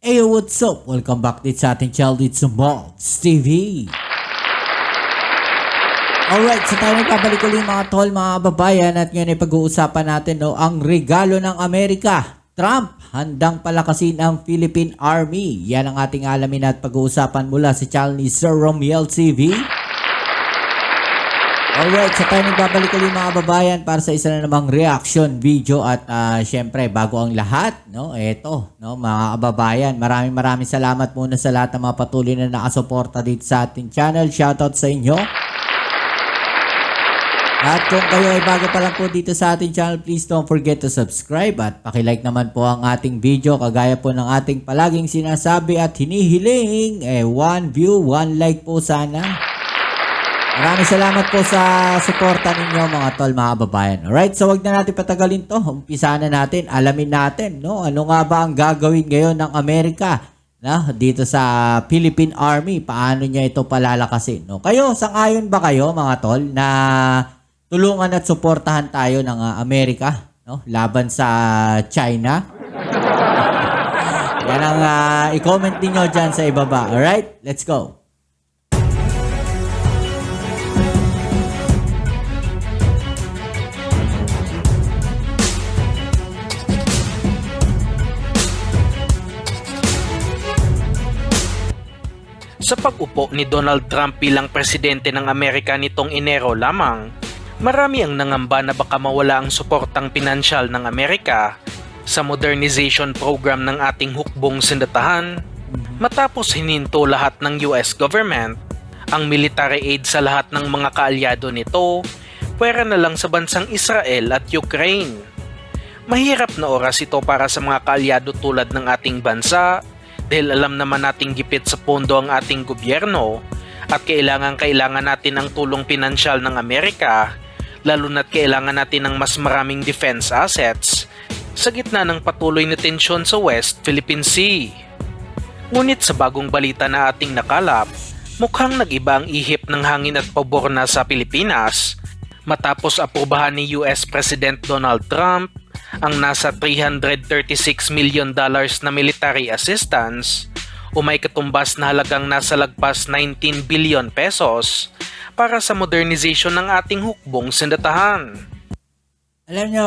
Hey, what's up? Welcome back dito sa ating channel dito sa Mobs TV. Alright, so tayo nagbabalik ulit mga tol, mga babayan, at ngayon ay pag-uusapan natin ang regalo ng Amerika. Trump, handang palakasin ang Philippine Army. Yan ang ating alamin at pag-uusapan mula sa channel ni Sir Romiel TV. Alright, so tayo nagbabalik ulit mga babayan para sa isa na namang reaction video at syempre bago ang lahat, eto, mga kababayan, maraming salamat muna sa lahat ng mga patuloy na nakasuporta dito sa ating channel. Shoutout sa inyo. At kung kayo ay bago pa lang po dito sa ating channel, please don't forget to subscribe at pakilike naman po ang ating video kagaya po ng ating palaging sinasabi at hinihiling, 1 view, 1 like po sana. Maraming salamat po sa suporta ninyo mga tol, mga babayan. Alright, so wag na natin patagalin to. Umpisa na natin, alamin natin, ano nga ba ang gagawin ngayon ng Amerika dito sa Philippine Army? Paano niya ito palalakasin? Kayo, sang-ayon ba kayo mga tol na tulungan at suportahan tayo ng Amerika laban sa China? Yan ang i-comment niyo dyan sa ibaba. Alright, let's go. Sa pag-upo ni Donald Trump bilang presidente ng Amerika nitong Enero lamang, marami ang nangamba na baka mawala ang suportang pinansyal ng Amerika sa modernization program ng ating hukbong sindatahan matapos hininto lahat ng US government ang military aid sa lahat ng mga kaalyado nito, pwera na lang sa bansang Israel at Ukraine. Mahirap na oras ito para sa mga kaalyado tulad ng ating bansa dahil alam naman nating gipit sa pondo ang ating gobyerno at kailangan natin ang tulong pinansyal ng Amerika, lalo na't kailangan natin ng mas maraming defense assets sa gitna ng patuloy na tensyon sa West Philippine Sea. Ngunit sa bagong balita na ating nakalap, mukhang nag-iba ang ihip ng hangin at pabor na sa Pilipinas matapos aprubahan ni US President Donald Trump ang nasa $336 million na military assistance o may katumbas na halagang nasa lagpas 19 billion pesos para sa modernization ng ating hukbong sindatahan. Alam nyo,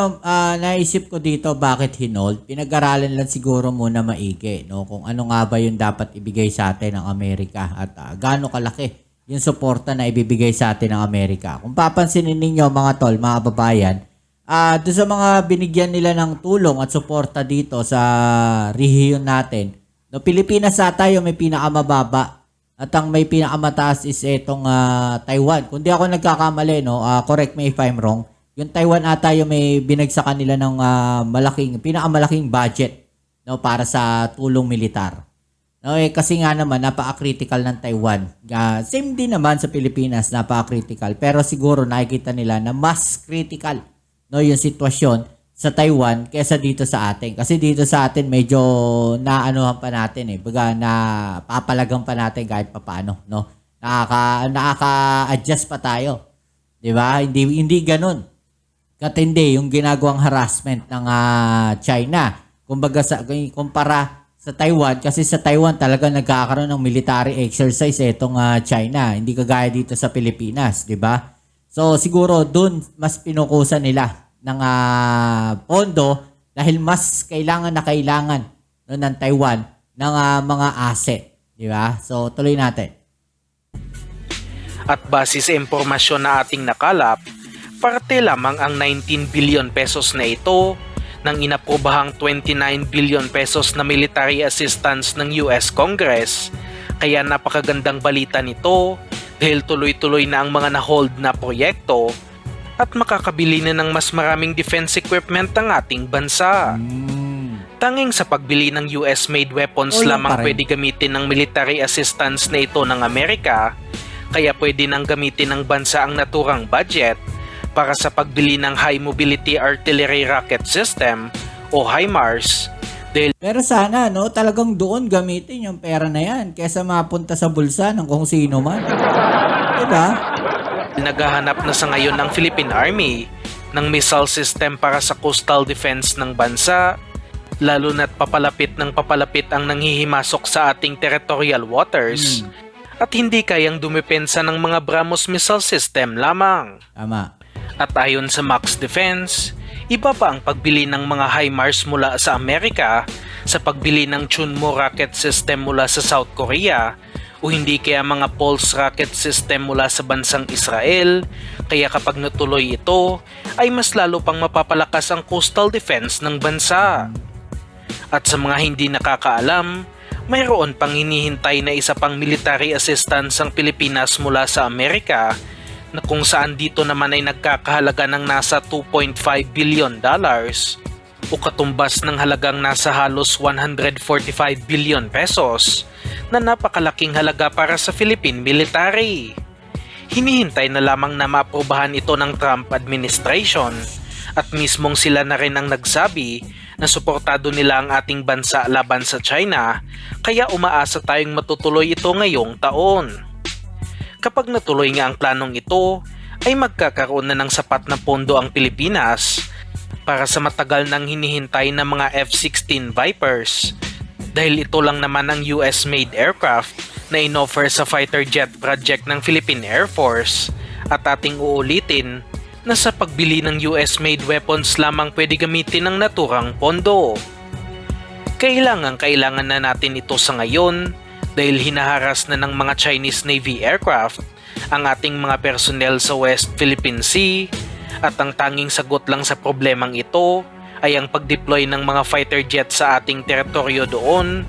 naisip ko dito bakit hinold. Pinag-aralan lang siguro muna maigi kung ano nga ba yung dapat ibigay sa atin ng Amerika at gaano kalaki yung suporta na ibibigay sa atin ng Amerika. Kung papansinin ninyo mga tol, mga babayan, doon sa mga binigyan nila ng tulong at suporta dito sa rehiyon natin, Pilipinas sa tayo may pinakamababa at ang may pinakamataas is itong Taiwan. Kung di ako nagkakamali, correct me if I'm wrong, yung Taiwan ata yung may binagsakan nila ng pinakamalaking budget para sa tulong militar. Kasi nga naman napaka-critical ng Taiwan. Same din naman sa Pilipinas, napaka-critical. Pero siguro nakikita nila na mas critical yung sitwasyon sa Taiwan kaysa dito sa atin. Kasi dito sa atin medyo naanuhan pa natin baga napapalagang pa natin kahit papaano, Nakaka-adjust pa tayo. 'Di ba? Hindi ganoon katindi yung ginagawang harassment ng China. Kumbaga kumpara sa Taiwan, kasi sa Taiwan talaga nagkakaroon ng military exercise itong China. Hindi kagaya dito sa Pilipinas, 'di ba? So siguro doon mas pinukusan nila ng pondo dahil mas kailangan ng Taiwan ng mga asset, di ba? So tuloy natin. At base sa impormasyon na ating nakalap, parte lamang ang 19 billion pesos na ito ng inaprobahang 29 billion pesos na military assistance ng US Congress. Kaya napakagandang balita nito dahil tuloy-tuloy na ang mga na-hold na proyekto at makakabili na ng mas maraming defense equipment ang ating bansa. Tanging sa pagbili ng US-made weapons lamang pwede gamitin ng military assistance na ito ng Amerika, kaya pwede nang gamitin ng bansa ang naturang budget para sa pagbili ng High Mobility Artillery Rocket System o HIMARS. Pero sana talagang doon gamitin yung pera na yan kaysa mapunta sa bulsa ng kung sino man. Diba? Naghahanap na sa ngayon ng Philippine Army ng missile system para sa coastal defense ng bansa lalo na't papalapit ng papalapit ang nanghihimasok sa ating territorial waters at hindi kayang dumepensa ng mga BrahMos missile system lamang. Tama. At ayon sa Max Defense, iba pa ang pagbili ng mga HIMARS mula sa Amerika sa pagbili ng Chunmoo rocket system mula sa South Korea o hindi kaya mga Pulse rocket system mula sa bansang Israel, kaya kapag natuloy ito ay mas lalo pang mapapalakas ang coastal defense ng bansa. At sa mga hindi nakakaalam, mayroon pang hinihintay na isa pang military assistance ang Pilipinas mula sa Amerika na kung saan dito naman ay nagkakahalaga ng nasa $2.5 billion o katumbas ng halagang nasa halos 145 billion pesos na napakalaking halaga para sa Philippine military. Hinihintay na lamang na maaprubahan ito ng Trump administration at mismong sila na rin ang nagsabi na suportado nila ang ating bansa laban sa China, kaya umaasa tayong matutuloy ito ngayong taon. Kapag natuloy nga ang planong ito, ay magkakaroon na ng sapat na pondo ang Pilipinas para sa matagal nang hinihintay na mga F-16 Vipers dahil ito lang naman ang US-made aircraft na inoffer sa fighter jet project ng Philippine Air Force at ating uulitin na sa pagbili ng US-made weapons lamang pwede gamitin ang naturang pondo. Kailangan na natin ito sa ngayon dahil hinaharas na ng mga Chinese Navy aircraft ang ating mga personnel sa West Philippine Sea at ang tanging sagot lang sa problemang ito ay ang pag-deploy ng mga fighter jet sa ating teritoryo doon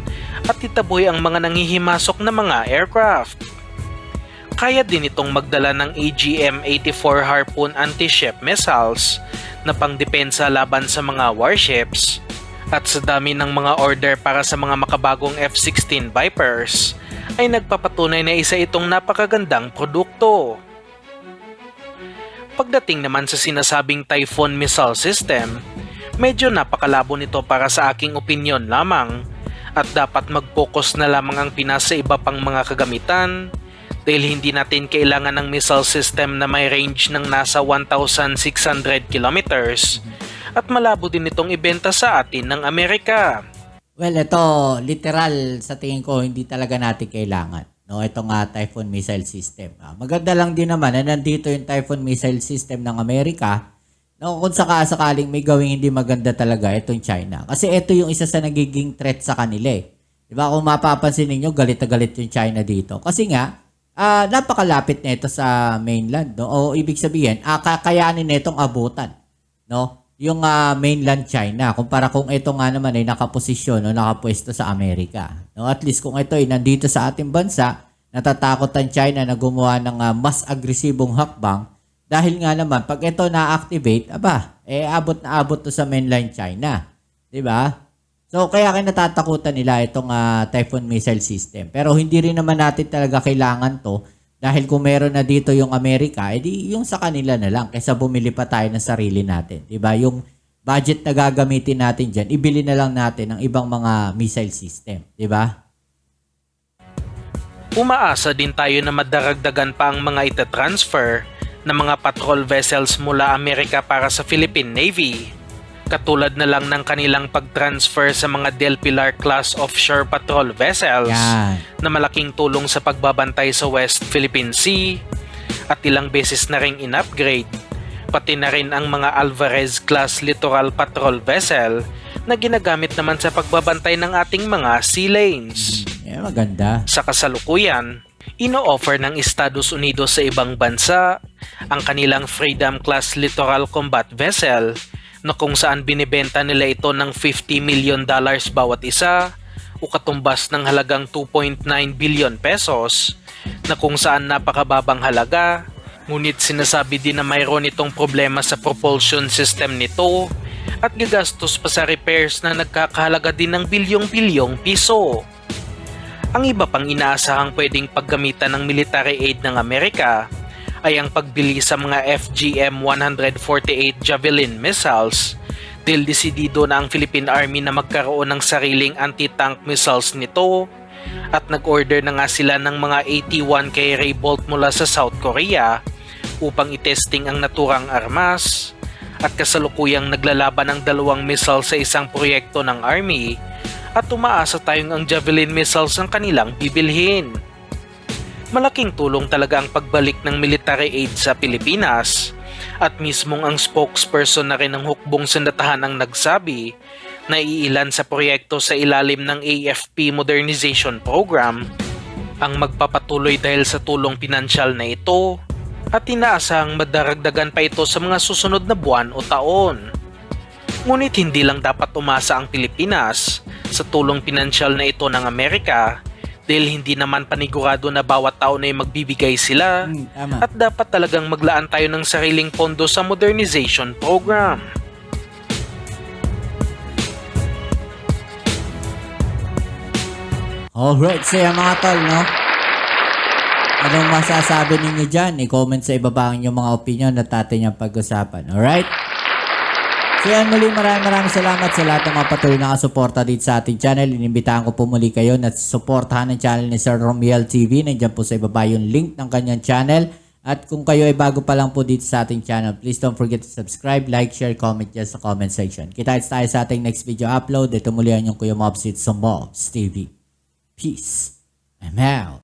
at itaboy ang mga nanghihimasok na mga aircraft. Kaya din itong magdala ng AGM-84 Harpoon anti-ship missiles na pangdepensa laban sa mga warships at sa dami ng mga order para sa mga makabagong F-16 Vipers ay nagpapatunay na isa itong napakagandang produkto. Pagdating naman sa sinasabing Typhoon missile system, medyo napakalabo nito para sa aking opinyon lamang at dapat mag-focus na lamang ang Pinas sa iba pang mga kagamitan dahil hindi natin kailangan ng missile system na may range ng nasa 1,600 kilometers at malabo din itong ibenta sa atin ng Amerika. Well, ito, literal, sa tingin ko, hindi talaga natin kailangan. No, itong Typhoon missile system. Maganda lang din naman na nandito yung Typhoon missile system ng Amerika. No, kung sakaling may gawing hindi maganda talaga itong China. Kasi ito yung isa sa nagiging threat sa kanila eh. Diba? Kung mapapansin niyo, galit na galit yung China dito. Kasi nga, napakalapit na ito sa mainland. No? O ibig sabihin, kakayanin na itong abutan. No? Yung mainland China. Kumpara kung ito nga naman ay nakaposisyon o nakapwesto sa Amerika. No? At least kung ito ay nandito sa ating bansa, natatakot ang China na gumawa ng mas agresibong hakbang. Dahil nga naman, pag ito na-activate, abot na abot to sa mainland China. Diba? So, kaya kinatatakutan nila itong Typhoon missile system. Pero hindi rin naman natin talaga kailangan to dahil kung meron na dito yung Amerika, edi yung sa kanila na lang kaysa bumili pa tayo ng sarili natin. Diba? Yung budget na gagamitin natin dyan, ibili na lang natin ng ibang mga missile system. Diba? Umaasa din tayo na madaragdagan pa ang mga itatransfer na mga patrol vessels mula Amerika para sa Philippine Navy. Katulad na lang ng kanilang pag-transfer sa mga Del Pilar class offshore patrol vessels na malaking tulong sa pagbabantay sa West Philippine Sea at ilang beses na ring in-upgrade, pati na rin ang mga Alvarez class littoral patrol vessel na ginagamit naman sa pagbabantay ng ating mga sea lanes. Maganda. Sa kasalukuyan, ino-offer ng Estados Unidos sa ibang bansa ang kanilang Freedom Class Littoral Combat Vessel na kung saan binibenta nila ito ng $50 million bawat isa o katumbas ng halagang 2.9 billion pesos na kung saan napakababang halaga, ngunit sinasabi din na mayroon itong problema sa propulsion system nito at gagastos pa sa repairs na nagkakahalaga din ng bilyong-bilyong piso. Ang iba pang inaasahang pwedeng paggamitan ng military aid ng Amerika ay ang pagbili sa mga FGM-148 Javelin missiles dahil desidido na ang Philippine Army na magkaroon ng sariling anti-tank missiles nito at nag-order na nga sila ng mga 81K Ray Bolt mula sa South Korea upang itesting ang naturang armas at kasalukuyang naglalaban ng 2 missile sa isang proyekto ng Army at umaasa tayong ang Javelin missiles ang kanilang bibilhin. Malaking tulong talaga ang pagbalik ng military aid sa Pilipinas at mismong ang spokesperson na rin ng hukbong sandatahan ang nagsabi na iilan sa proyekto sa ilalim ng AFP Modernization Program ang magpapatuloy dahil sa tulong pinansyal na ito at inaasahang madaragdagan pa ito sa mga susunod na buwan o taon. Ngunit hindi lang dapat umasa ang Pilipinas sa tulong pinansyal na ito ng Amerika dahil hindi naman panigurado na bawat taon ay magbibigay sila Tama. at dapat talagang maglaan tayo ng sariling pondo sa modernization program. Alright, so yan mga tol, no? Anong masasabi ninyo dyan? I-comment sa ibaba ang inyong mga opinion at atin yung pag-usapan. Alright? So yan, muli maraming salamat sa lahat ng mga patuloy na kasuporta dito sa ating channel. Inimbitahan ko po muli kayo na suportahan ang channel ni Sir Romiel TV. Nandiyan po sa ibaba yung link ng kanyang channel. At kung kayo ay bago pa lang po dito sa ating channel, please don't forget to subscribe, like, share, comment dyan sa comment section. Kita-kits tayo sa ating next video upload. Ito muli ang inyong Kuya Mobs, it's Mobs TV. Peace. I'm out.